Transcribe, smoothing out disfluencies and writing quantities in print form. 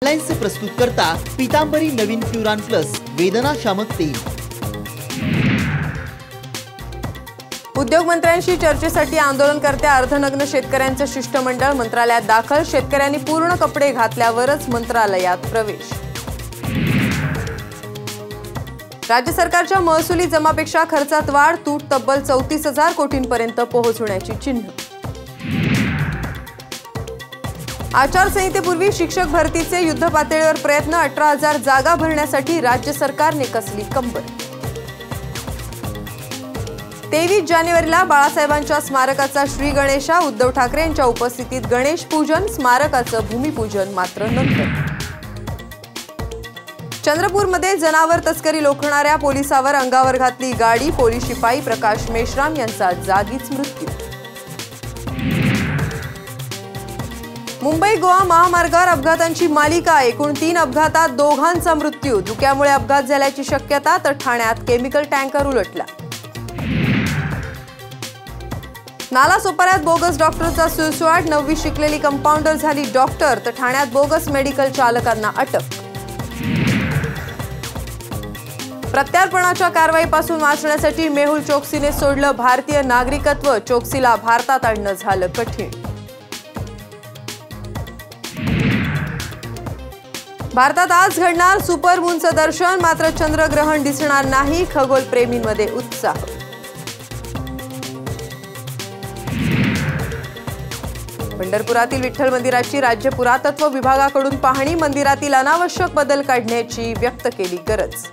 ऑनलाईनचे प्रस्तुत करता पीतांबरी नवीन प्युरान प्लस वेदना शामक तेल। उद्योग मंत्र्यांशी चर्चेसाठी आंदोलनकर्त्या अर्धनग्न शेतकऱ्यांचे शिष्टमंडळ मंत्रालयात दाखल। शेतकऱ्यांनी पूर्ण कपडे घातल्यावरच मंत्रालयात प्रवेश। राज्य सरकारच्या महसुली जमापेक्षा खर्चात वाढ, तूट तब्बल 34,000 कोटींपर्यंत पोहोचण्याची चिन्ह। आचारसंहितेपूर्वी शिक्षक भरतीचे युद्धपातळीवर प्रयत्न, 18,000 जागा भरण्यासाठी राज्य सरकारने कसली कंबर। 23 जानेवारीला बाळासाहेबांच्या स्मारकाचा श्री गणेशा, उद्धव ठाकरे यांच्या उपस्थितीत गणेश पूजन, स्मारकाचं भूमिपूजन मात्र नंतर। चंद्रपूरमध्ये जनावर तस्करी रोखणाऱ्या पोलिसावर अंगावर घातली गाडी, पोलीस शिपाई प्रकाश मेश्राम यांचा जागीच मृत्यू। मुंबई गोवा महामार्गावर अपघातांची मालिका, एकूण 3 अपघातात दोघांचा मृत्यू। धुक्यामुळे अपघात झाल्याची शक्यता, तर ठाण्यात केमिकल टँकर उलटला। नालासोपाऱ्यात बोगस डॉक्टरचा सुळसुळाट, 9वी शिकलेली कंपाऊंडर झाली डॉक्टर, तर ठाण्यात बोगस मेडिकल चालकांना अटक। प्रत्यार्पणाच्या कारवाईपासून वाचण्यासाठी मेहुल चोक्सीने सोडलं भारतीय नागरिकत्व, चोक्सीला भारतात आणणं झालं कठीण। भारतात आज घडणार सुपरमूनचं दर्शन, मात्र चंद्रग्रहण दिसणार नाही, खगोलप्रेमींमध्ये उत्साह। पंढरपुरातील विठ्ठल मंदिराची राज्य पुरातत्व विभागाकडून पाहणी, मंदिरातील अनावश्यक बदल काढण्याची व्यक्त केली गरज।